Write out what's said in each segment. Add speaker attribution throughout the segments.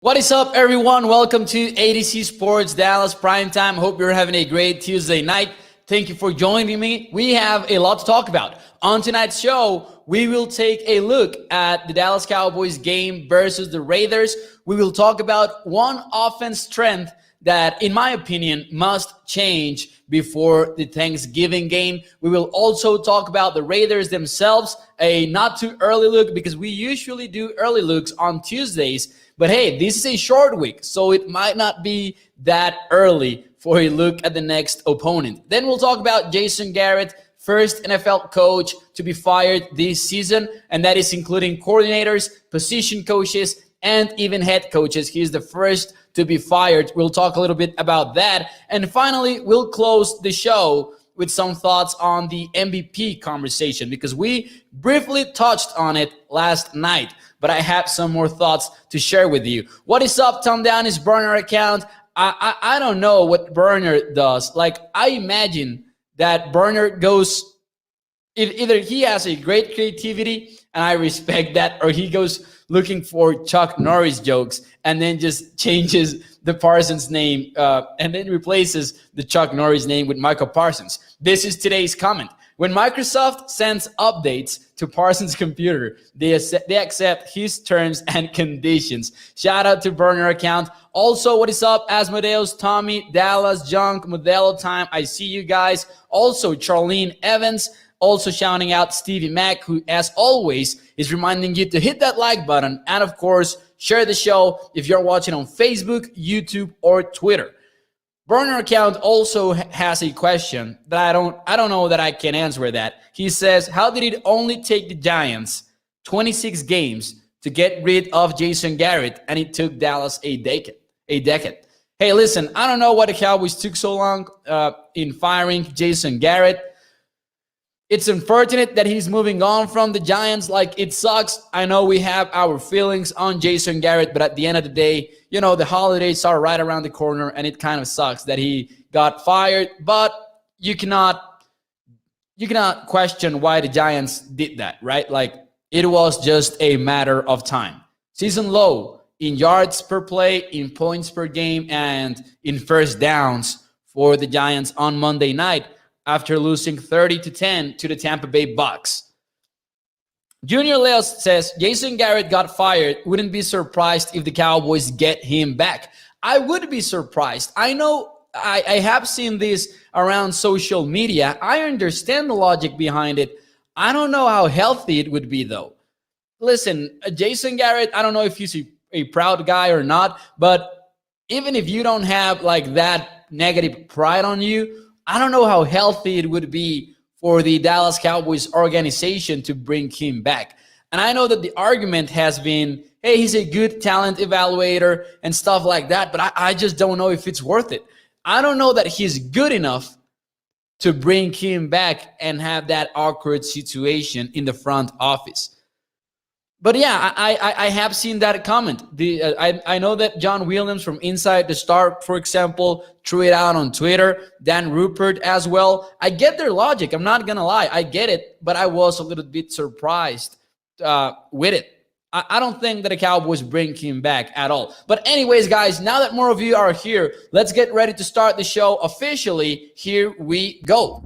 Speaker 1: What is up, everyone? Welcome to ADC Sports Dallas Primetime. Hope you're having a great Tuesday night. Thank you for joining me. We have a lot to talk about. On tonight's show, we will take a look at the Dallas Cowboys game versus the Raiders. We will talk about one offense strength that, in my opinion, must change before the Thanksgiving game. We will also talk about the Raiders themselves, a not too early look because we usually do early looks on Tuesdays. But hey, this is a short week, so it might not be that early for a look at the next opponent. Then we'll talk about Jason Garrett, first NFL coach to be fired this season, and that is including coordinators, position coaches, and even head coaches. He's the first to be fired. We'll talk a little bit about that. And finally, we'll close the show with some thoughts on the MVP conversation because we briefly touched on it last night, but I have some more thoughts to share with you. What is up, Tom Down, his burner account? I don't know what Burner does. Like, I imagine that Burner goes, either he has a great creativity, and I respect that, or he goes looking for Chuck Norris jokes and then just changes the Parsons name and then replaces the Chuck Norris name with Michael Parsons. This is today's comment. When Microsoft sends updates to Parsons' computer, they accept his terms and conditions. Shout out to Burner account. Also, what is up, Asmodeus, Tommy, Dallas, Junk, Modelo Time. I see you guys. Also, Charlene Evans. Also shouting out Stevie Mack, who, as always, is reminding you to hit that like button and, of course, share the show if you're watching on Facebook, YouTube, or Twitter. Burner account also has a question that I don't know that I can answer that. He says, how did it only take the Giants 26 games to get rid of Jason Garrett, and it took Dallas a decade? Hey, listen, I don't know why the Cowboys took so long in firing Jason Garrett. It's unfortunate that he's moving on from the Giants. Like, it sucks. I know we have our feelings on Jason Garrett, but at the end of the day, you know, the holidays are right around the corner, and it kind of sucks that he got fired. But you cannot question why the Giants did that, right? Like, it was just a matter of time. Season low in yards per play, in points per game, and in first downs for the Giants on Monday night, after losing 30-10 to the Tampa Bay Bucks. Junior Leos says, Jason Garrett got fired. Wouldn't be surprised if the Cowboys get him back. I would be surprised. I know I have seen this around social media. I understand the logic behind it. I don't know how healthy it would be, though. Listen, Jason Garrett, I don't know if he's a proud guy or not, but even if you don't have like that negative pride on you, I don't know how healthy it would be for the Dallas Cowboys organization to bring him back. And I know that the argument has been, hey, he's a good talent evaluator and stuff like that, but I just don't know if it's worth it. I don't know that he's good enough to bring him back and have that awkward situation in the front office. But yeah, I have seen that comment. I know that John Williams from Inside the Star, for example, threw it out on Twitter. Dan Rupert as well. I get their logic. I'm not going to lie. I get it, but I was a little bit surprised with it. I don't think that the Cowboys bring him back at all. But anyways, guys, now that more of you are here, let's get ready to start the show officially. Here we go.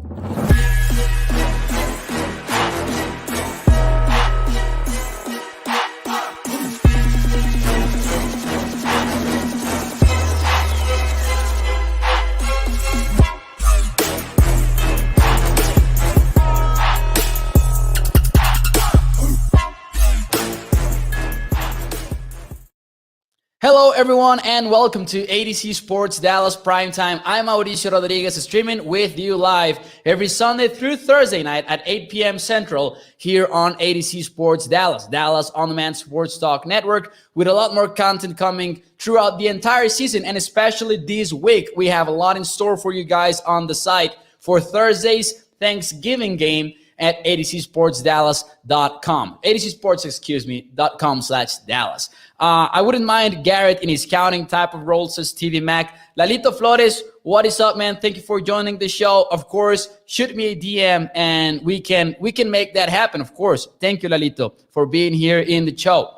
Speaker 1: Hello, everyone, and welcome to ADC Sports Dallas Primetime. I'm Mauricio Rodriguez, streaming with you live every Sunday through Thursday night at 8 p.m. Central here on ADC Sports Dallas, Dallas On-Demand Sports Talk Network, with a lot more content coming throughout the entire season, and especially this week. We have a lot in store for you guys on the site for Thursday's Thanksgiving game at adcsportsdallas.com. adcsports.com/Dallas. I wouldn't mind Garrett in his scouting type of role, says TV Mac. Lalito Flores, what is up, man? Thank you for joining the show. Of course, shoot me a DM and we can make that happen, of course. Thank you, Lalito, for being here in the show.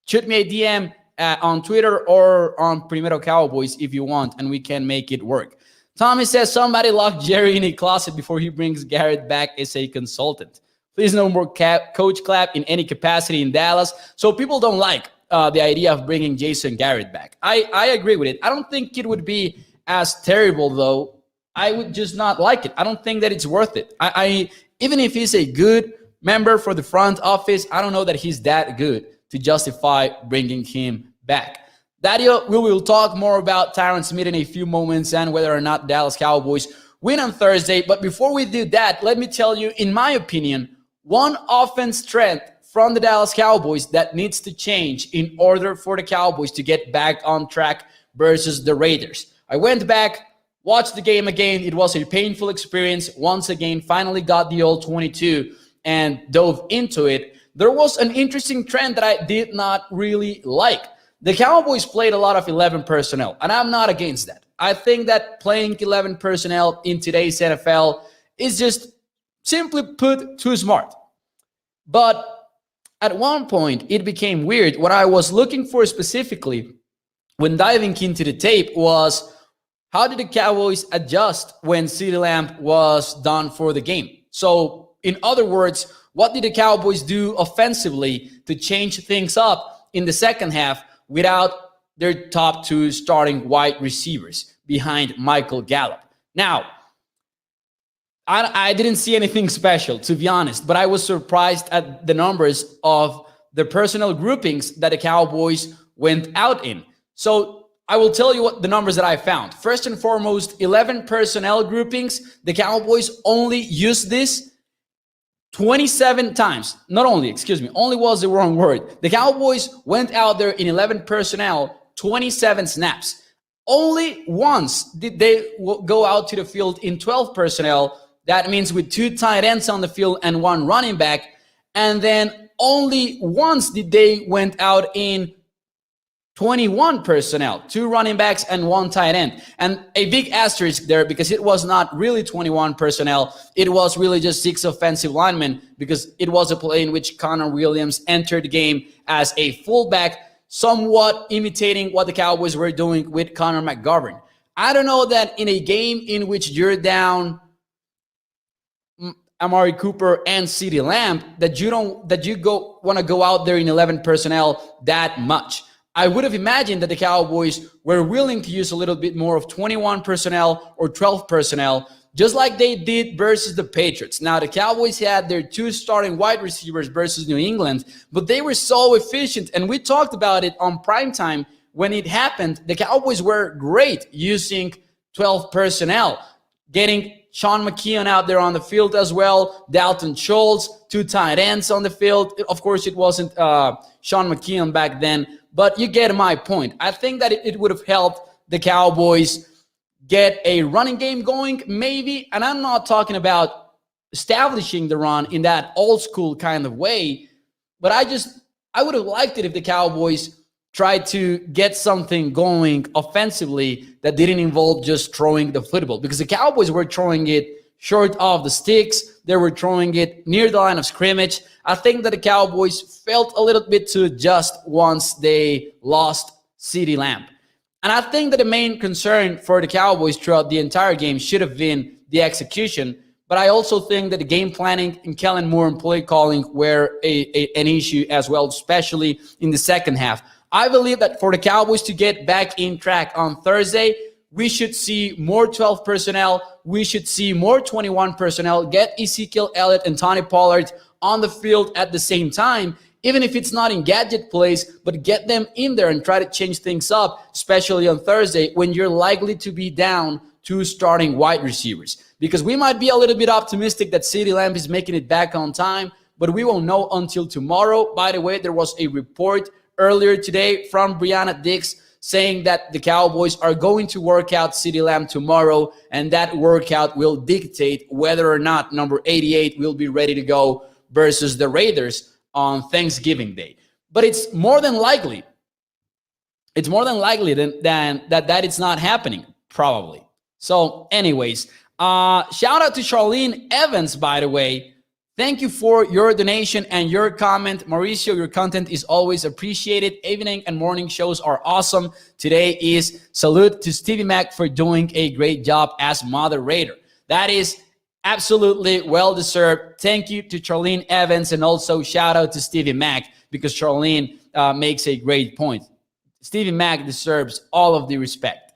Speaker 1: Shoot me a DM on Twitter or on Primero Cowboys if you want, and we can make it work. Tommy says somebody locked Jerry in a closet before he brings Garrett back as a consultant. Please no more coach clap in any capacity in Dallas. So people don't like the idea of bringing Jason Garrett back. I agree with it. I don't think it would be as terrible, though. I would just not like it. I don't think that it's worth it. Even if he's a good member for the front office, I don't know that he's that good to justify bringing him back. Dario, we will talk more about Tyron Smith in a few moments and whether or not Dallas Cowboys win on Thursday. But before we do that, let me tell you, in my opinion, one offense strength from the Dallas Cowboys that needs to change in order for the Cowboys to get back on track versus the Raiders. I went back, watched the game again. It was a painful experience. Once again, finally got the old 22 and dove into it. There was an interesting trend that I did not really like. The Cowboys played a lot of 11 personnel, and I'm not against that. I think that playing 11 personnel in today's NFL is just, simply put, too smart. But at one point, it became weird. What I was looking for specifically when diving into the tape was, how did the Cowboys adjust when CeeDee Lamb was done for the game? So, in other words, what did the Cowboys do offensively to change things up in the second half without their top two starting wide receivers behind Michael Gallup? Now, I didn't see anything special, to be honest, but I was surprised at the numbers of the personnel groupings that the Cowboys went out in. So I will tell you what the numbers that I found. First and foremost, 11 personnel groupings. The Cowboys only used this 27 times. Only was the wrong word. The Cowboys went out there in 11 personnel, 27 snaps. Only once did they go out to the field in 12 personnel. That means with 2 tight ends on the field and 1 running back. And then only once did they went out in 21 personnel, 2 running backs and 1 tight end. And a big asterisk there because it was not really 21 personnel. It was really just 6 offensive linemen because it was a play in which Connor Williams entered the game as a fullback, somewhat imitating what the Cowboys were doing with Connor McGovern. I don't know that in a game in which you're down Amari Cooper and CeeDee Lamb that you want to go out there in 11 personnel that much. I would have imagined that the Cowboys were willing to use a little bit more of 21 personnel or 12 personnel, just like they did versus the Patriots. Now, the Cowboys had their 2 starting wide receivers versus New England, but they were so efficient, and we talked about it on Primetime when it happened. The Cowboys were great using 12 personnel, getting Sean McKeon out there on the field as well, Dalton Schultz, 2 tight ends on the field. Of course, it wasn't Sean McKeon back then, but you get my point. I think that it would have helped the Cowboys get a running game going, maybe. And I'm not talking about establishing the run in that old school kind of way, but I would have liked it if the Cowboys tried to get something going offensively that didn't involve just throwing the football, because the Cowboys were throwing it short of the sticks. They were throwing it near the line of scrimmage. I think that the Cowboys felt a little bit too adjust once they lost CeeDee Lamb. And I think that the main concern for the Cowboys throughout the entire game should have been the execution. But I also think that the game planning and Kellen Moore and play calling were an issue as well, especially in the second half. I believe that for the Cowboys to get back in track on Thursday, we should see more 12 personnel. We should see more 21 personnel. Get Ezekiel Elliott and Tony Pollard on the field at the same time, even if it's not in gadget plays, but get them in there and try to change things up, especially on Thursday when you're likely to be down 2 starting wide receivers. Because we might be a little bit optimistic that CeeDee Lamb is making it back on time, but we won't know until tomorrow. By the way, there was a report earlier today from Brianna Dix saying that the Cowboys are going to work out CeeDee Lamb tomorrow, and that workout will dictate whether or not number 88 will be ready to go versus the Raiders on Thanksgiving Day. But it's more than likely. It's more than likely than that it's not happening, probably. So anyways, shout out to Charlene Evans, by the way. Thank you for your donation and your comment. Mauricio, your content is always appreciated. Evening and morning shows are awesome. Today is salute to Stevie Mac for doing a great job as moderator. That is absolutely well deserved. Thank you to Charlene Evans, and also shout out to Stevie Mac, because Charlene makes a great point. Stevie Mac deserves all of the respect.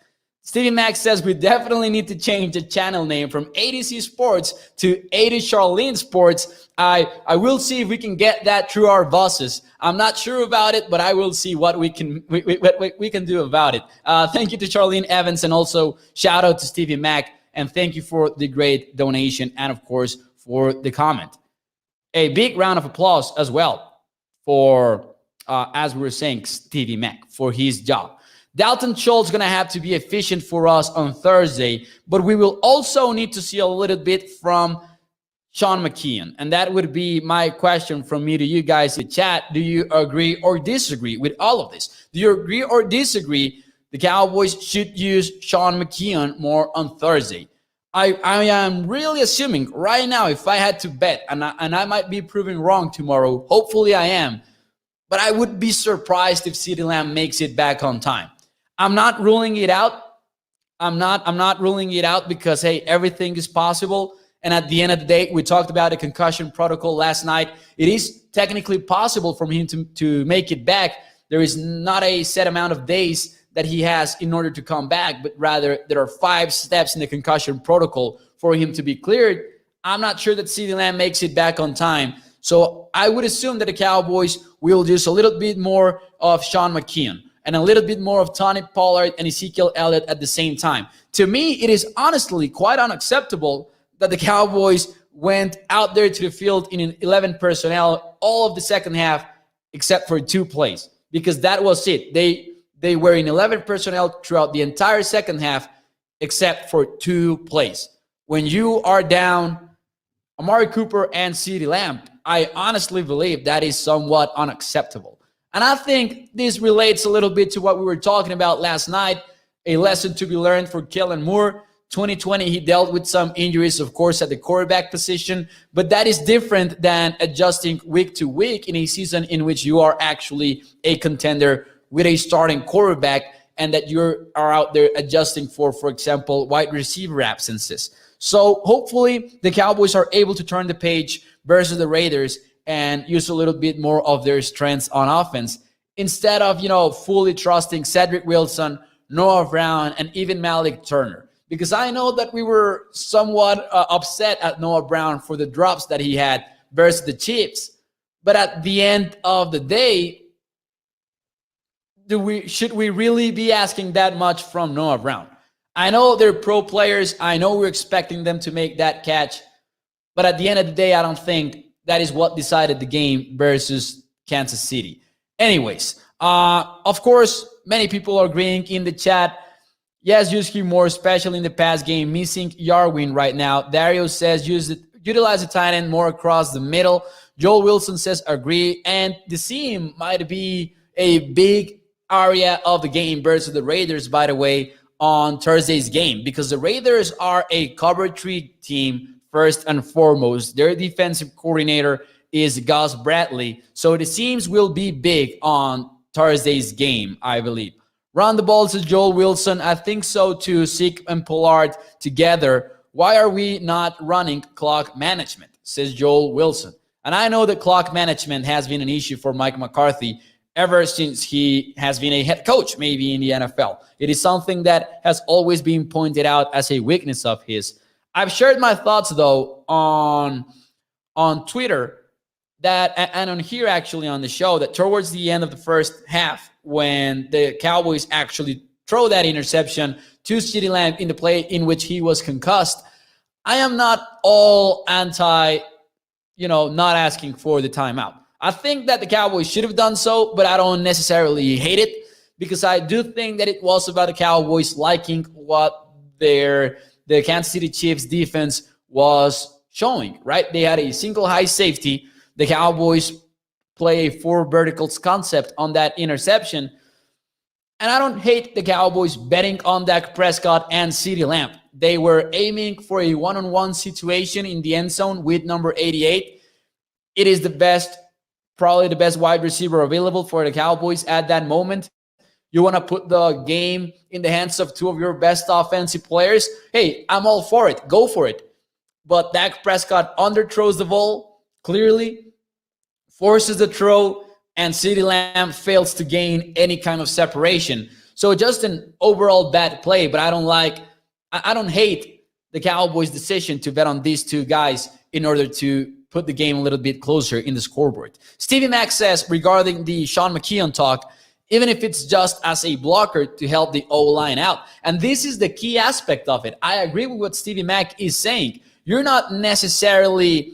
Speaker 1: Stevie Mac says we definitely need to change the channel name from ADC Sports to 80 Charlene Sports. I will see if we can get that through our bosses. I'm not sure about it, but I will see what we can do about it. Thank you to Charlene Evans, and also shout out to Stevie Mac, and thank you for the great donation, and of course for the comment. A big round of applause as well for, as we were saying, Stevie Mac for his job. Dalton Schultz is going to have to be efficient for us on Thursday, but we will also need to see a little bit from Sean McKeon. And that would be my question from me to you guys in the chat. Do you agree or disagree with all of this? Do you agree or disagree the Cowboys should use Sean McKeon more on Thursday? I am really assuming right now, if I had to bet, and I might be proven wrong tomorrow, hopefully I am, but I would be surprised if CeeDee Lamb makes it back on time. I'm not ruling it out. I'm not ruling it out because, hey, everything is possible. And at the end of the day, we talked about a concussion protocol last night. It is technically possible for him to make it back. There is not a set amount of days that he has in order to come back, but rather there are 5 steps in the concussion protocol for him to be cleared. I'm not sure that CeeDee Lamb makes it back on time. So I would assume that the Cowboys will use a little bit more of Sean McKeon and a little bit more of Tony Pollard and Ezekiel Elliott at the same time. To me, it is honestly quite unacceptable that the Cowboys went out there to the field in 11 personnel all of the second half except for 2 plays, because that was it. They were in 11 personnel throughout the entire second half except for 2 plays. When you are down Amari Cooper and CeeDee Lamb, I honestly believe that is somewhat unacceptable. And I think this relates a little bit to what we were talking about last night, a lesson to be learned for Kellen Moore. 2020, he dealt with some injuries, of course, at the quarterback position, but that is different than adjusting week to week in a season in which you are actually a contender with a starting quarterback, and that you are out there adjusting for example, wide receiver absences. So hopefully the Cowboys are able to turn the page versus the Raiders and use a little bit more of their strengths on offense instead of, fully trusting Cedric Wilson, Noah Brown, and even Malik Turner. Because I know that we were somewhat upset at Noah Brown for the drops that he had versus the Chiefs. But at the end of the day, should we really be asking that much from Noah Brown? I know they're pro players. I know we're expecting them to make that catch. But at the end of the day, I don't think that is what decided the game versus Kansas City. Anyways, of course, many people are agreeing in the chat. Yes, use him more, especially in the pass game. Missing Yarwin right now. Dario says utilize the tight end more across the middle. Joel Wilson says agree. And the seam might be a big area of the game versus the Raiders, by the way, on Thursday's game, because the Raiders are a cover 3 team first and foremost. Their defensive coordinator is Gus Bradley. So the seams will be big on Thursday's game, I believe. Run the ball, says Joel Wilson. I think so too. Zeke and Pollard together. Why are we not running clock management, says Joel Wilson. And I know that clock management has been an issue for Mike McCarthy ever since he has been a head coach, maybe in the NFL. It is something that has always been pointed out as a weakness of his. I've shared my thoughts, though, on Twitter and on here, actually, on the show, that towards the end of the first half, when the Cowboys actually throw that interception to CeeDee Lamb in the play in which he was concussed, I am not all anti, not asking for the timeout. I think that the Cowboys should have done so, but I don't necessarily hate it, because I do think that it was about the Cowboys liking what the Kansas City Chiefs defense was showing, right? They had a single high safety. The Cowboys play a 4 verticals concept on that interception. And I don't hate the Cowboys betting on Dak Prescott and CeeDee Lamb. They were aiming for a one-on-one situation in the end zone with number 88. It is the best, probably the best wide receiver available for the Cowboys at that moment. You want to put the game in the hands of two of your best offensive players? Hey, I'm all for it. Go for it. But Dak Prescott underthrows the ball clearly, forces the throw, and CeeDee Lamb fails to gain any kind of separation. So just an overall bad play, but I don't hate the Cowboys' decision to bet on these two guys in order to put the game a little bit closer in the scoreboard. Stevie Mack says regarding the Sean McKeon talk, even if it's just as a blocker to help the O-line out. And this is the key aspect of it. I agree with what Stevie Mack is saying. You're not necessarily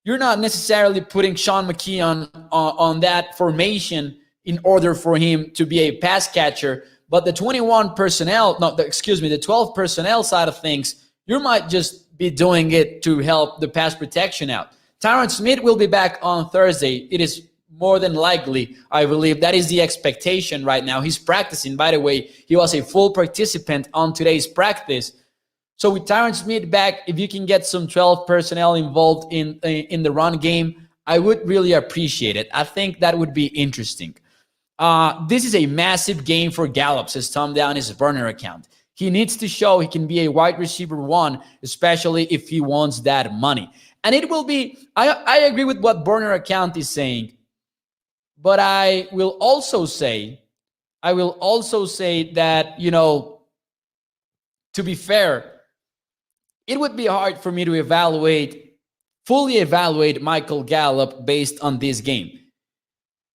Speaker 1: putting Sean McKeon on that formation in order for him to be a pass catcher. But the 12 personnel side of things, you might just be doing it to help the pass protection out. Tyron Smith will be back on Thursday. It is more than likely, I believe. That is the expectation right now. He's practicing. By the way, he was a full participant on today's practice. So with Tyron Smith back, if you can get some 12 personnel involved in the run game, I would really appreciate it. I think that would be interesting. This is a massive game for Gallup, says Tom down his burner account. He needs to show he can be a wide receiver one, especially if he wants that money. And it will be, I agree with what burner account is saying, but I will also say that, to be fair, it would be hard for me to fully evaluate Michael Gallup based on this game.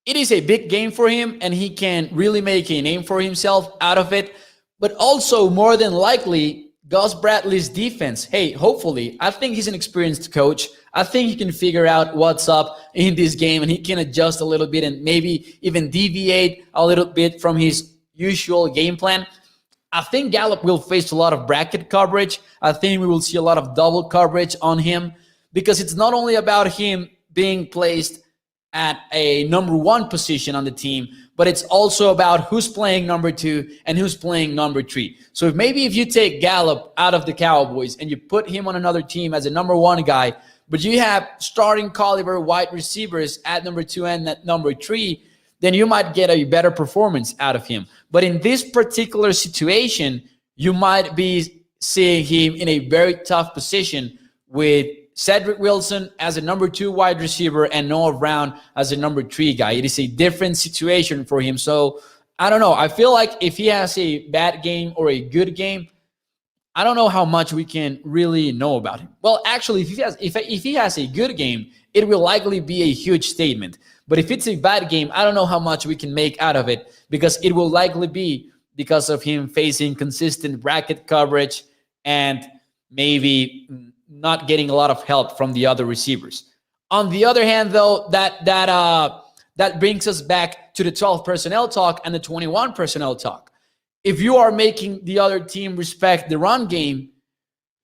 Speaker 1: It is a big game for him, and he can really make a name for himself out of it. But also, more than likely, Gus Bradley's defense. Hey, hopefully, I think he's an experienced coach. I think he can figure out what's up in this game, and he can adjust a little bit and maybe even deviate a little bit from his usual game plan. I think Gallup will face a lot of bracket coverage. I think we will see a lot of double coverage on him because it's not only about him being placed at a number one position on the team, but it's also about who's playing number two and who's playing number three. So if you take Gallup out of the Cowboys and you put him on another team as a number one guy, but you have starting caliber wide receivers at number two and at number three, then you might get a better performance out of him. But in this particular situation, you might be seeing him in a very tough position with Cedric Wilson as a number two wide receiver and Noah Brown as a number three guy. It is a different situation for him. So I don't know. I feel like if he has a bad game or a good game, I don't know how much we can really know about him. Well, actually, if he has a good game, it will likely be a huge statement. But if it's a bad game, I don't know how much we can make out of it because it will likely be because of him facing consistent bracket coverage and maybe not getting a lot of help from the other receivers. On the other hand, though, that brings us back to the 12 personnel talk and the 21 personnel talk. If you are making the other team respect the run game,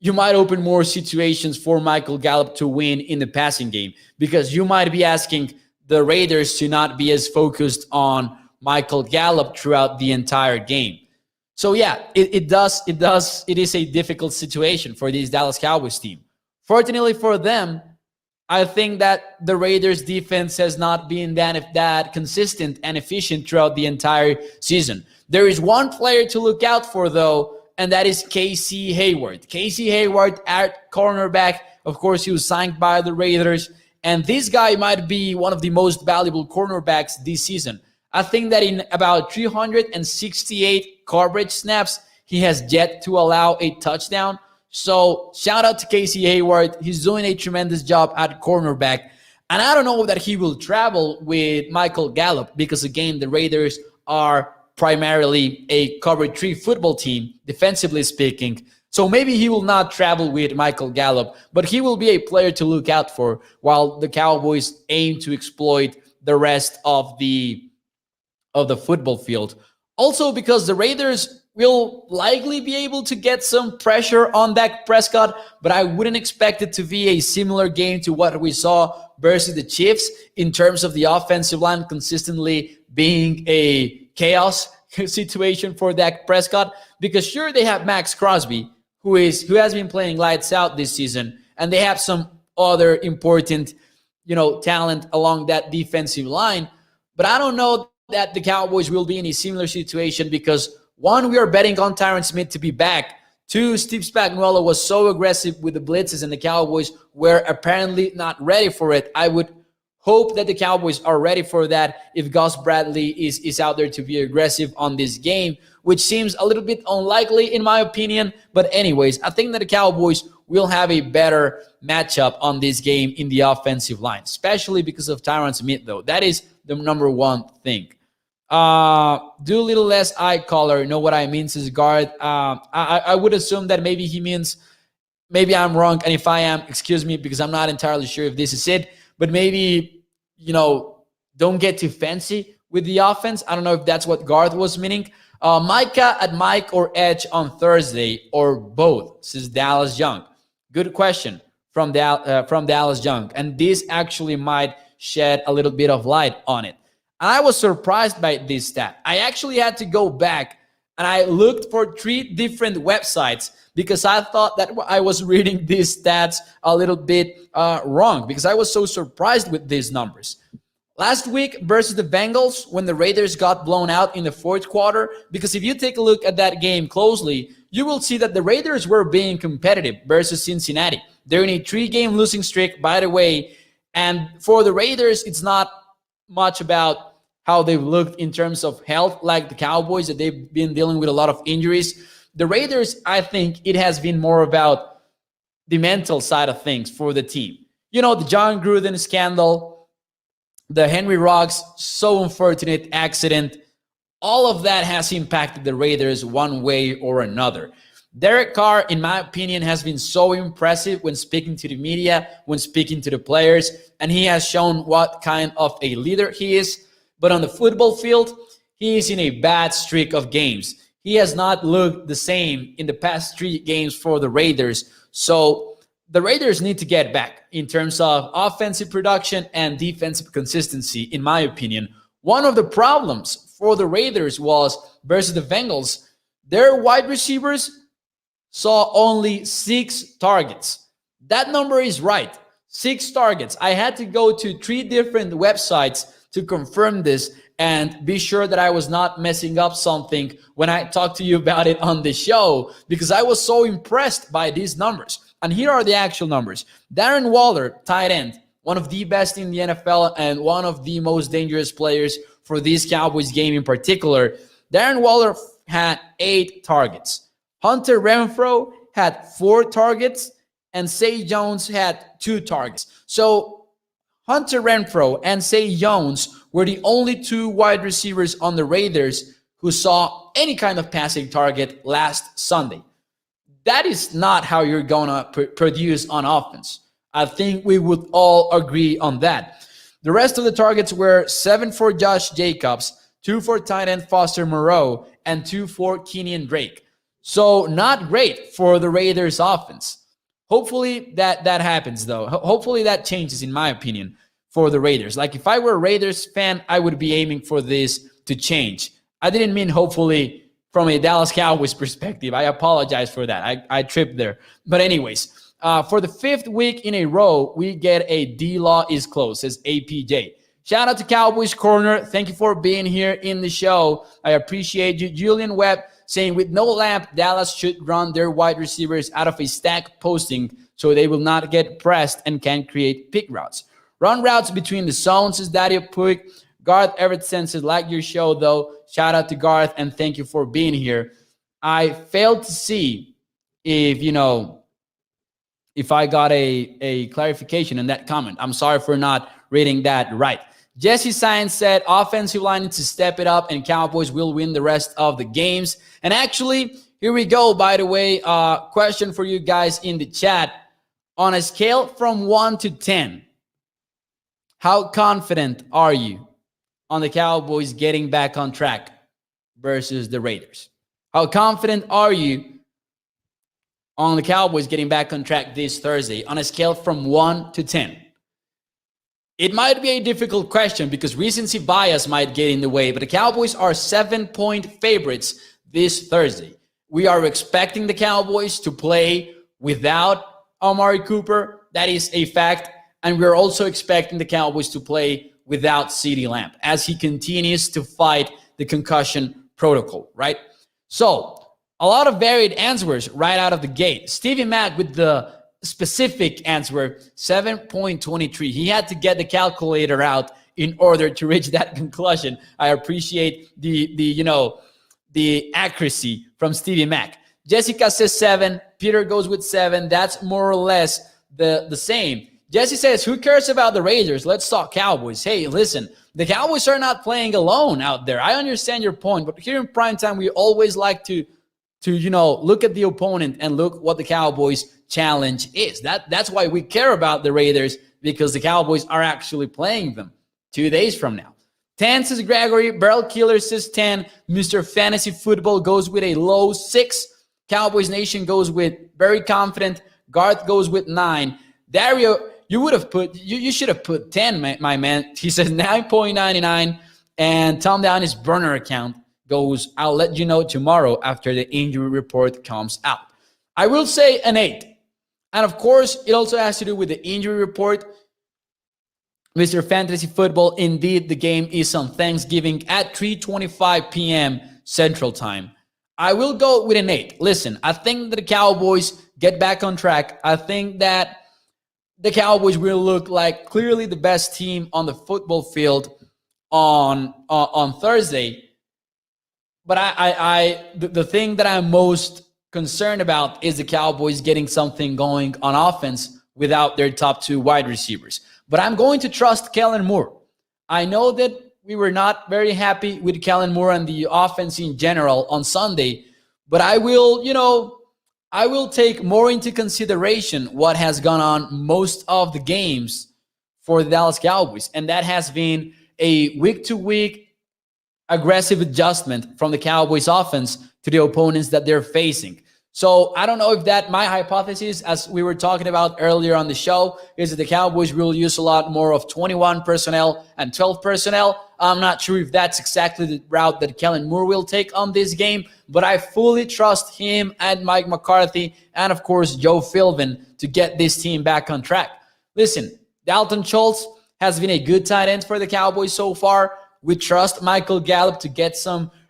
Speaker 1: you might open more situations for Michael Gallup to win in the passing game because you might be asking the Raiders to not be as focused on Michael Gallup throughout the entire game. So yeah, it is a difficult situation for this Dallas Cowboys team. Fortunately for them, I think that the Raiders defense has not been that consistent and efficient throughout the entire season. There is one player to look out for though, and that is Casey Hayward. Casey Hayward at cornerback. Of course, he was signed by the Raiders, and this guy might be one of the most valuable cornerbacks this season. I think that in about 368 coverage snaps, he has yet to allow a touchdown. So shout out to Casey Hayward. He's doing a tremendous job at cornerback. And I don't know that he will travel with Michael Gallup because, again, the Raiders are primarily a cover three football team, defensively speaking. So maybe he will not travel with Michael Gallup, but he will be a player to look out for while the Cowboys aim to exploit the rest of the football field. Also because the Raiders will likely be able to get some pressure on Dak Prescott, but I wouldn't expect it to be a similar game to what we saw versus the Chiefs in terms of the offensive line consistently being a chaos situation for Dak Prescott. Because sure, they have Max Crosby, who has been playing lights out this season, and they have some other important talent along that defensive line. But I don't know that the Cowboys will be in a similar situation because one, we are betting on Tyron Smith to be back. Two, Steve Spagnuolo was so aggressive with the blitzes and the Cowboys were apparently not ready for it. I would hope that the Cowboys are ready for that if Gus Bradley is out there to be aggressive on this game, which seems a little bit unlikely in my opinion. But anyways, I think that the Cowboys will have a better matchup on this game in the offensive line, especially because of Tyron Smith, though. That is the number one thing. Do a little less eye color. Know what I mean, says Garrett. I would assume that maybe he means, maybe I'm wrong. And if I am, excuse me, because I'm not entirely sure if this is it. But maybe, don't get too fancy with the offense. I don't know if that's what Garth was meaning. Micah at Mike or Edge on Thursday or both, says Dallas Young. Good question from Dallas Young. And this actually might shed a little bit of light on it. And I was surprised by this stat. I actually had to go back and I looked for 3 different websites because I thought that I was reading these stats a little bit wrong because I was so surprised with these numbers. Last week versus the Bengals, when the Raiders got blown out in the fourth quarter, because if you take a look at that game closely, you will see that the Raiders were being competitive versus Cincinnati. They're in a 3-game losing streak, by the way. And for the Raiders, it's not much about how they've looked in terms of health like the Cowboys, that they've been dealing with a lot of injuries. The Raiders, I think it has been more about the mental side of things for the team. The John Gruden scandal, the Henry Ruggs, so unfortunate accident, all of that has impacted the Raiders one way or another. Derek Carr, in my opinion, has been so impressive when speaking to the media, when speaking to the players, and he has shown what kind of a leader he is. But on the football field, he is in a bad streak of games. He has not looked the same in the past 3 games for the Raiders. So the Raiders need to get back in terms of offensive production and defensive consistency, in my opinion. One of the problems for the Raiders was versus the Bengals, their wide receivers saw only 6 targets. That number is right. 6 targets. I had to go to 3 different websites to confirm this and be sure that I was not messing up something when I talked to you about it on the show, because I was so impressed by these numbers. And here are the actual numbers. Darren Waller, tight end, one of the best in the NFL and one of the most dangerous players for this Cowboys game in particular. Darren Waller had 8 targets. Hunter Renfrow had 4 targets and Zay Jones had 2 targets. So Hunter Renfrow and Zay Jones were the only 2 wide receivers on the Raiders who saw any kind of passing target last Sunday. That is not how you're going to produce on offense. I think we would all agree on that. The rest of the targets were 7 for Josh Jacobs, 2 for tight end Foster Moreau, and 2 for Kenyan Drake. So not great for the Raiders offense. Hopefully that happens, though. Hopefully that changes, in my opinion, for the Raiders. Like, if I were a Raiders fan, I would be aiming for this to change. I didn't mean hopefully from a Dallas Cowboys perspective. I apologize for that. I tripped there. But anyways, for the 5th week in a row, we get a D-Law is close, says APJ. Shout out to Cowboys Corner. Thank you for being here in the show. I appreciate you. Julian Webb saying, with no lamp, Dallas should run their wide receivers out of a stack posting so they will not get pressed and can create pick routes. Run routes between the zones, says Daddy Puig. Garth Everton says, like your show, though. Shout out to Garth, and thank you for being here. I failed to see if I got a clarification in that comment. I'm sorry for not reading that right. Jesse Science said, offensive line needs to step it up and Cowboys will win the rest of the games. And actually, here we go, by the way. Question for you guys in the chat. On a scale from 1 to 10, how confident are you on the Cowboys getting back on track versus the Raiders? How confident are you on the Cowboys getting back on track this Thursday on a scale from 1 to 10? It might be a difficult question because recency bias might get in the way, but the Cowboys are 7-point favorites this Thursday. We are expecting the Cowboys to play without Amari Cooper. That is a fact. And we're also expecting the Cowboys to play without CeeDee Lamb as he continues to fight the concussion protocol, right? So a lot of varied answers right out of the gate. Stevie Mack with the specific answer, 7.23. He had to get the calculator out in order to reach that conclusion. I appreciate the accuracy from Stevie Mack. Jessica says 7. Peter goes with 7. That's more or less the same. Jesse says, who cares about the Raiders? Let's talk Cowboys. Hey, listen, the Cowboys are not playing alone out there. I understand your point, but here in Primetime, we always like to look at the opponent and look what the Cowboys challenge is. That's why we care about the Raiders, because the Cowboys are actually playing them 2 days from now. 10 says Gregory. Barrel Killer says 10. Mr. Fantasy Football goes with a low 6. Cowboys Nation goes with very confident. Garth goes with 9. Dario, you should have put 10, my man. He says 9.99. And Tom Down, his burner account, goes, I'll let you know tomorrow after the injury report comes out. I will say an 8. And of course, it also has to do with the injury report. Mr. Fantasy Football, indeed, the game is on Thanksgiving at 3:25 p.m. Central Time. I will go with an 8. Listen, I think that the Cowboys get back on track. I think that the Cowboys will look like clearly the best team on the football field on Thursday. But the thing that I'm most concerned about is the Cowboys getting something going on offense without their top 2 wide receivers. But I'm going to trust Kellen Moore. I know that we were not very happy with Kellen Moore and the offense in general on Sunday, but I will take more into consideration what has gone on most of the games for the Dallas Cowboys, and that has been a week-to-week aggressive adjustment from the Cowboys offense to the opponents that they're facing. So I don't know if that, my hypothesis, as we were talking about earlier on the show, is that the Cowboys will use a lot more of 21 personnel and 12 personnel. I'm not sure if that's exactly the route that Kellen Moore will take on this game, but I fully trust him and Mike McCarthy and, of course, Joe Philbin to get this team back on track. Listen, Dalton Schultz has been a good tight end for the Cowboys so far. We trust Michael Gallup to get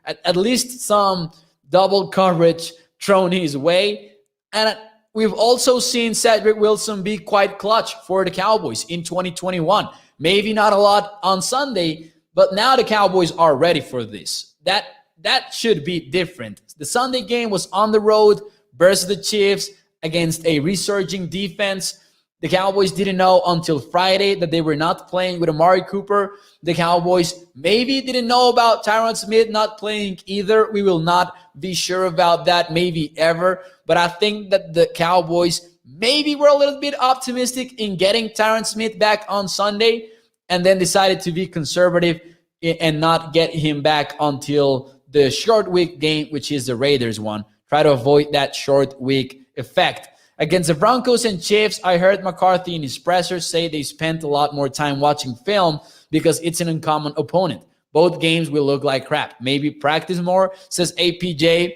Speaker 1: at least some double coverage thrown his way. And we've also seen Cedric Wilson be quite clutch for the Cowboys in 2021. Maybe not a lot on Sunday, but now the Cowboys are ready for this. That should be different. The Sunday game was on the road versus the Chiefs against a resurging defense. The Cowboys didn't know until Friday that they were not playing with Amari Cooper. The Cowboys maybe didn't know about Tyron Smith not playing either. We will not be sure about that, maybe ever. But I think that the Cowboys maybe were a little bit optimistic in getting Tyron Smith back on Sunday and then decided to be conservative and not get him back until the short week game, which is the Raiders one. Try to avoid that short week effect. Against the Broncos and Chiefs, I heard McCarthy in his presser say they spent a lot more time watching film because it's an uncommon opponent. Both games will look like crap. Maybe practice more, says APJ.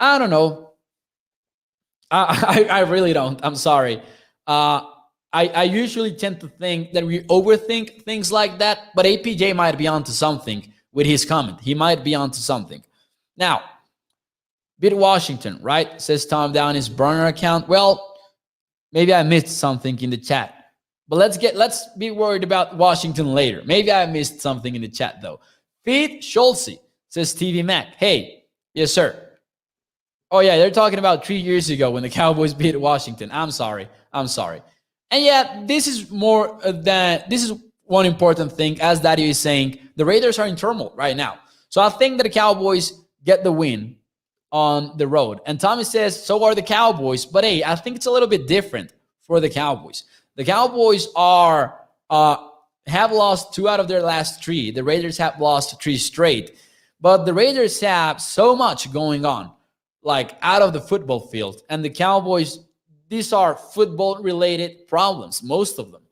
Speaker 1: I don't know. I really don't. I'm sorry. I usually tend to think that we overthink things like that, but APJ might be onto something with his comment. He might be onto something. Now, beat Washington, right? Says Tom down his burner account. Well, maybe I missed something in the chat. But let's be worried about Washington later. Maybe I missed something in the chat though. Pete Schultze, says TV Mac. Hey, yes, sir. Oh yeah, they're talking about 3 years ago when the Cowboys beat Washington. I'm sorry. And yeah, this is one important thing. As Daddy is saying, the Raiders are in turmoil right now. So I think that the Cowboys get the win on the road. And Tommy says, so are the Cowboys. But hey, I think it's a little bit different for the Cowboys. The Cowboys have lost 2 out of their last 3. The Raiders have lost 3 straight. But the Raiders have so much going on, like out of the football field. And the Cowboys, these are football-related problems, most of them.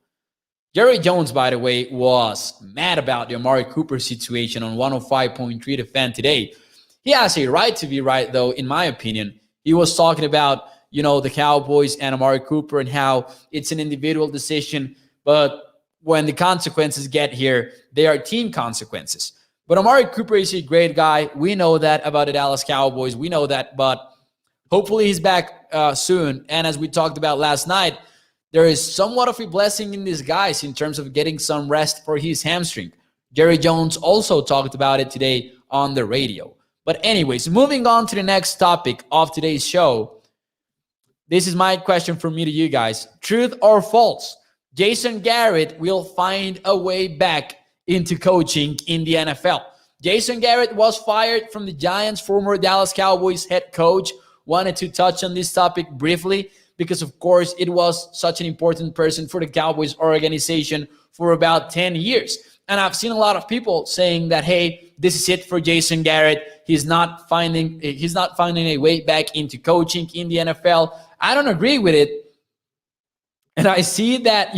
Speaker 1: Jerry Jones, by the way, was mad about the Amari Cooper situation on 105.3 The Fan today. He has a right to be right, though, in my opinion. He was talking about, the Cowboys and Amari Cooper and how it's an individual decision, but when the consequences get here, they are team consequences. But Amari Cooper is a great guy. We know that about the Dallas Cowboys. We know that, but hopefully he's back soon. And as we talked about last night, there is somewhat of a blessing in disguise in terms of getting some rest for his hamstring. Jerry Jones also talked about it today on the radio. But anyways, moving on to the next topic of today's show. This is my question from me to you guys. Truth or false? Jason Garrett will find a way back into coaching in the NFL. Jason Garrett was fired from the Giants, former Dallas Cowboys head coach. Wanted to touch on this topic briefly because, of course, it was such an important person for the Cowboys organization for about 10 years. And I've seen a lot of people saying that, hey, this is it for Jason Garrett. He's not finding a way back into coaching in the NFL. I don't agree with it. And I see that,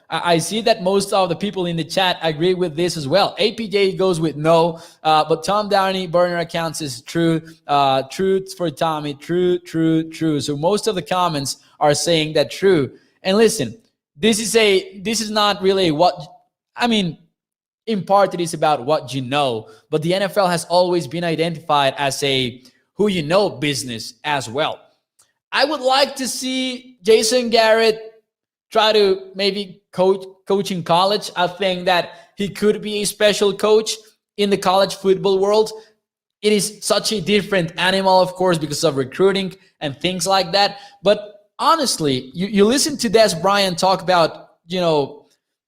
Speaker 1: I see that most of the people in the chat agree with this as well. APJ goes with no, but Tom Downey, burner accounts is true. Truth for Tommy, true. So most of the comments are saying that true. And listen, this is not really in part it is about what you know, but the NFL has always been identified as a who you know business as well. I would like to see Jason Garrett try to maybe coach in college. I think that he could be a special coach in the college football world. It is such a different animal, of course, because of recruiting and things like that. But honestly, you listen to Des Bryant talk about,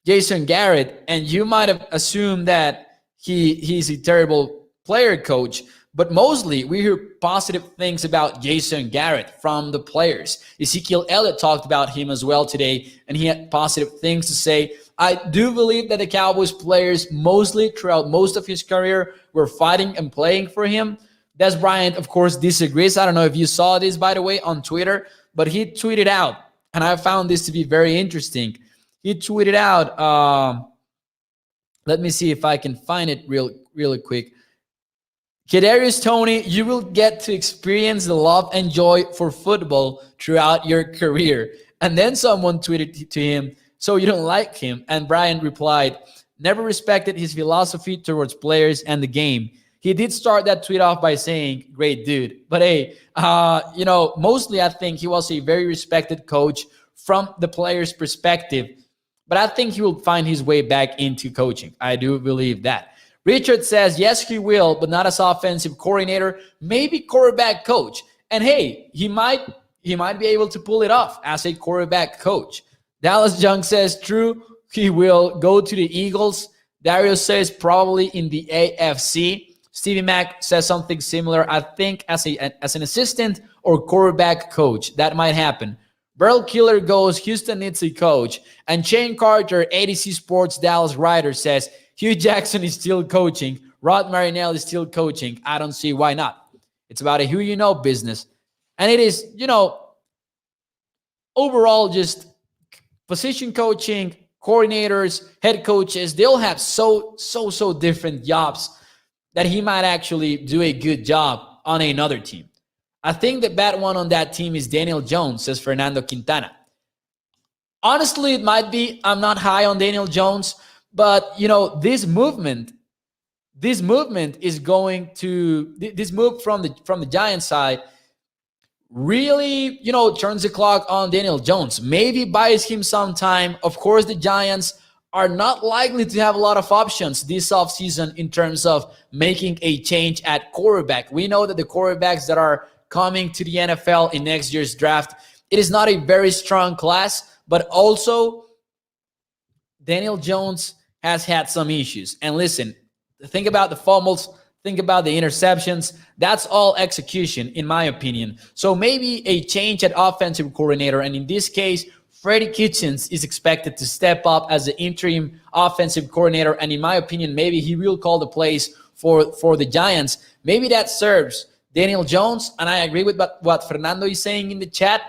Speaker 1: Jason Garrett, and you might have assumed that he's a terrible player coach. But mostly, we hear positive things about Jason Garrett from the players. Ezekiel Elliott talked about him as well today, and he had positive things to say. I do believe that the Cowboys players mostly, throughout most of his career, were fighting and playing for him. Des Bryant, of course, disagrees. I don't know if you saw this, by the way, on Twitter, but he tweeted out, and I found this to be very interesting. He tweeted out, let me see if I can find it really quick. Kadarius Toney, you will get to experience the love and joy for football throughout your career. And then someone tweeted to him, so you don't like him? And Brian replied, never respected his philosophy towards players and the game. He did start that tweet off by saying, great dude. But hey, mostly I think he was a very respected coach from the players' perspective. But I think he will find his way back into coaching. I do believe that. Richard says, yes, he will, but not as offensive coordinator, maybe quarterback coach. And hey, he might be able to pull it off as a quarterback coach. Dallas Young says, true, he will go to the Eagles. Darius says probably in the AFC. Stevie Mack says something similar. I think as an assistant or quarterback coach, that might happen. Burl Killer goes, Houston needs a coach. And Shane Carter, ADC Sports Dallas writer, says, Hugh Jackson is still coaching. Rod Marinelli is still coaching. I don't see why not. It's about a who you know business. And it is, overall just position coaching, coordinators, head coaches, they'll have so different jobs that he might actually do a good job on another team. I think the bad one on that team is Daniel Jones, says Fernando Quintana. Honestly, it might be. I'm not high on Daniel Jones. But, this movement is going to, this move from the Giants side really, turns the clock on Daniel Jones. Maybe buys him some time. Of course, the Giants are not likely to have a lot of options this offseason in terms of making a change at quarterback. We know that the quarterbacks that are coming to the NFL in next year's draft, it is not a very strong class, but also Daniel Jones has had some issues. And listen, think about the fumbles, think about the interceptions. That's all execution, in my opinion. So maybe a change at offensive coordinator. And in this case, Freddie Kitchens is expected to step up as the interim offensive coordinator. And in my opinion, maybe he will call the plays for the Giants. Maybe that serves Daniel Jones. And I agree with what Fernando is saying in the chat.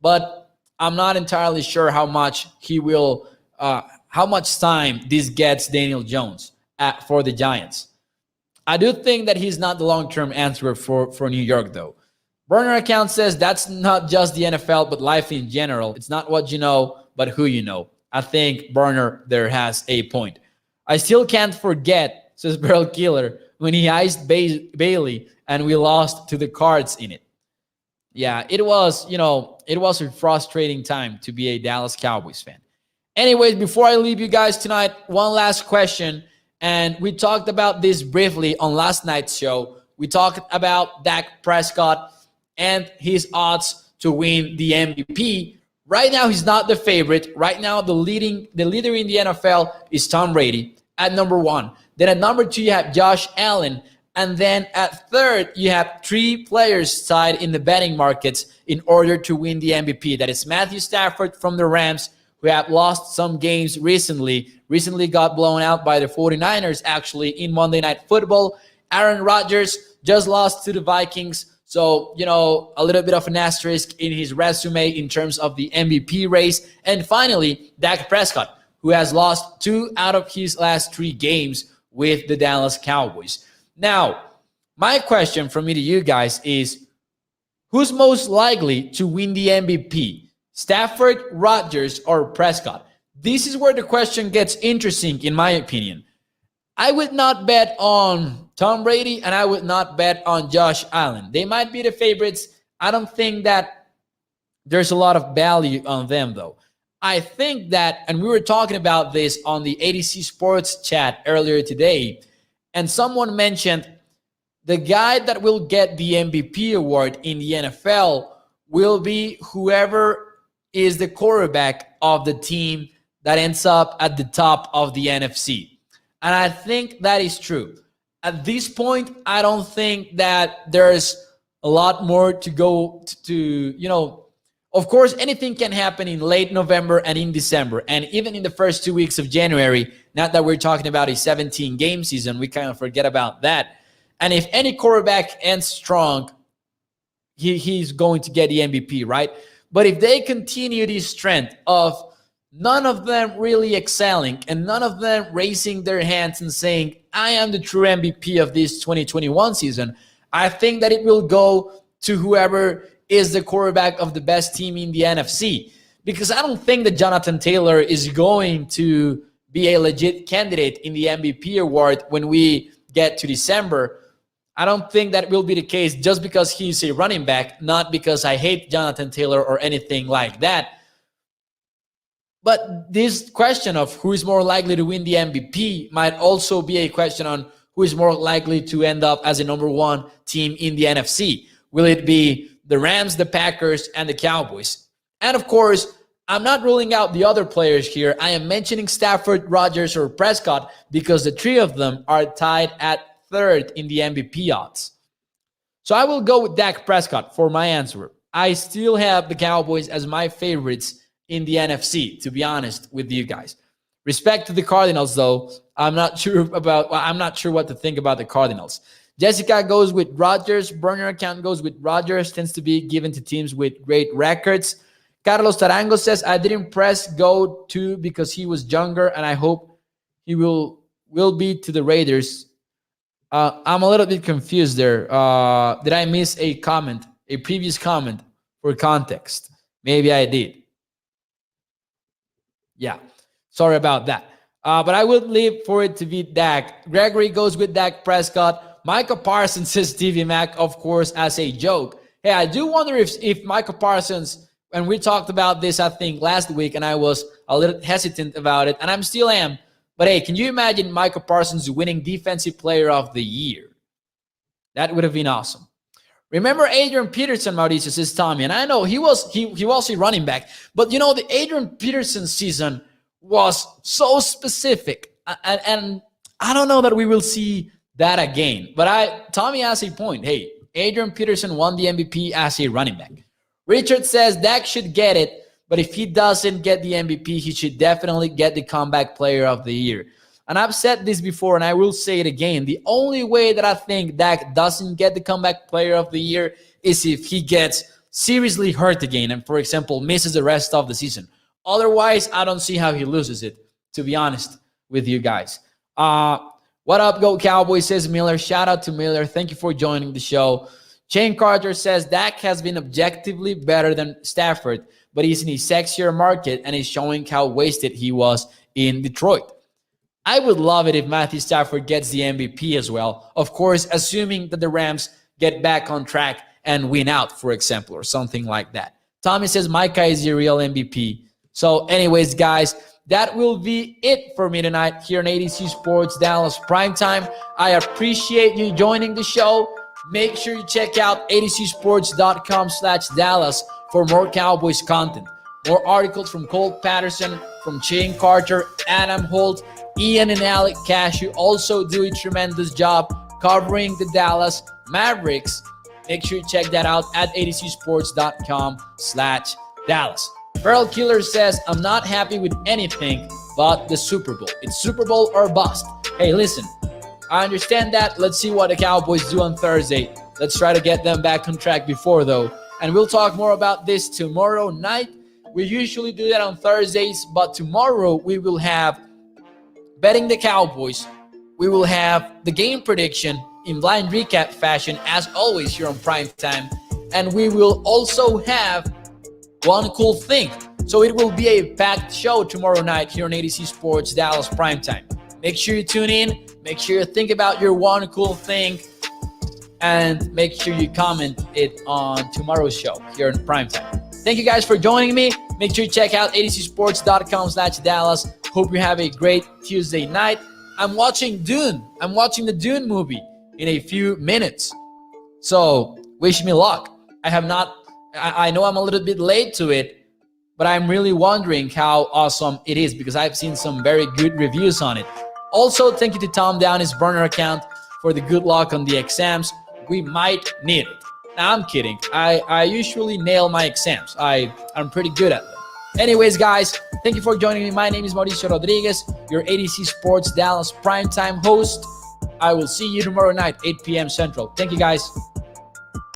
Speaker 1: But I'm not entirely sure how much he will how much time this gets Daniel Jones for the Giants. I do think that he's not the long-term answer for New York, though. Burner account says that's not just the NFL, but life in general. It's not what you know, but who you know. I think Burner there has a point. I still can't forget, says Barrel Killer, when he iced Bailey and we lost to the Cards in it. Yeah, it was, it was a frustrating time to be a Dallas Cowboys fan. Anyways, before I leave you guys tonight, one last question. And we talked about this briefly on last night's show. We talked about Dak Prescott and his odds to win the MVP. Right now, he's not the favorite. Right now, the leader in the NFL is Tom Brady at number 1. Then at number 2, you have Josh Allen. And then at third, you have 3 players tied in the betting markets in order to win the MVP. That is Matthew Stafford from the Rams, who have lost some games recently. Recently got blown out by the 49ers, actually, in Monday Night Football. Aaron Rodgers just lost to the Vikings. So, a little bit of an asterisk in his resume in terms of the MVP race. And finally, Dak Prescott, who has lost 2 out of his last 3 games with the Dallas Cowboys. Now, my question from me to you guys is, who's most likely to win the MVP? Stafford, Rodgers, or Prescott? This is where the question gets interesting, in my opinion. I would not bet on Tom Brady, and I would not bet on Josh Allen. They might be the favorites. I don't think that there's a lot of value on them, though. I think that, and we were talking about this on the ADC Sports chat earlier today, and someone mentioned the guy that will get the MVP award in the NFL will be whoever is the quarterback of the team that ends up at the top of the NFC. And I think that is true. At this point, I don't think that there's a lot more to go to, of course, anything can happen in late November and in December. And even in the first 2 weeks of January, not that we're talking about a 17-game season, we kind of forget about that. And if any quarterback ends strong, he's going to get the MVP, right? But if they continue this trend of none of them really excelling and none of them raising their hands and saying, I am the true MVP of this 2021 season, I think that it will go to whoever is the quarterback of the best team in the NFC. Because I don't think that Jonathan Taylor is going to be a legit candidate in the MVP award when we get to December. I don't think that will be the case just because he's a running back, not because I hate Jonathan Taylor or anything like that. But this question of who is more likely to win the MVP might also be a question on who is more likely to end up as a number 1 team in the NFC. Will it be the Rams, the Packers, and the Cowboys? And of course, I'm not ruling out the other players here. I am mentioning Stafford, Rodgers, or Prescott because the 3 of them are tied at third in the MVP odds. So I will go with Dak Prescott for my answer. I still have the Cowboys as my favorites in the NFC, to be honest with you guys. Respect to the Cardinals, though. I'm not sure what to think about the Cardinals. Jessica goes with Rodgers. Burner account goes with Rodgers. Tends to be given to teams with great records. Carlos Tarango says, I didn't press go to because he was younger, and I hope he will be to the Raiders. I'm a little bit confused there. Did I miss a previous comment for context? Maybe I did. Yeah, sorry about that. But I would leave for it to be Dak. Gregory goes with Dak Prescott. Micah Parsons says Stevie Mack, of course, as a joke. Hey, I do wonder if Micah Parsons, and we talked about this, I think, last week, and I was a little hesitant about it, and I still am. But hey, can you imagine Micah Parsons winning Defensive Player of the Year? That would have been awesome. Remember Adrian Peterson, Mauricio, says Tommy. And I know he was a running back. But, the Adrian Peterson season was so specific. And I don't know that we will see that again. But Tommy has a point. Hey, Adrian Peterson won the MVP as a running back. Richard says Dak should get it. But if he doesn't get the MVP, he should definitely get the Comeback Player of the Year. And I've said this before, and I will say it again. The only way that I think Dak doesn't get the Comeback Player of the Year is if he gets seriously hurt again and, for example, misses the rest of the season. Otherwise, I don't see how he loses it, to be honest with you guys. What up, Go Cowboys, says Miller. Shout out to Miller. Thank you for joining the show. Shane Carter says Dak has been objectively better than Stafford, but he's in a sexier market and is showing how wasted he was in Detroit. I would love it if Matthew Stafford gets the MVP as well. Of course, assuming that the Rams get back on track and win out, for example, or something like that. Tommy says Micah is the real MVP. So anyways, guys, that will be it for me tonight here on ADC Sports Dallas Primetime. I appreciate you joining the show. Make sure you check out adcsports.com/Dallas for more Cowboys content. More articles from Colt Patterson, from Shane Carter, Adam Holt, Ian and Alec Cashew also do a tremendous job covering the Dallas Mavericks. Make sure you check that out at adcsports.com/Dallas. Feral Killer says, I'm not happy with anything but the Super Bowl. It's Super Bowl or bust. Hey, listen, I understand that. Let's see what the Cowboys do on Thursday. Let's try to get them back on track before, though. And we'll talk more about this tomorrow night. We usually do that on Thursdays, but tomorrow we will have Betting the Cowboys. We will have the game prediction in blind recap fashion, as always, here on Primetime. And we will also have one cool thing. So it will be a packed show tomorrow night here on ADC Sports Dallas Primetime. Make sure you tune in. Make sure you think about your one cool thing. And make sure you comment it on tomorrow's show here on Primetime. Thank you guys for joining me. Make sure you check out adcsports.com/Dallas. Hope you have a great Tuesday night. I'm watching Dune. I'm watching the Dune movie in a few minutes. So wish me luck. I know I'm a little bit late to it, but I'm really wondering how awesome it is because I've seen some very good reviews on it. Also, thank you to Tom Downey's burner account for the good luck on the exams. We might need it. Now, I'm kidding. I usually nail my exams. I'm pretty good at them. Anyways, guys, thank you for joining me. My name is Mauricio Rodriguez, your ADC Sports Dallas Primetime host. I will see you tomorrow night, 8 p.m. Central. Thank you, guys.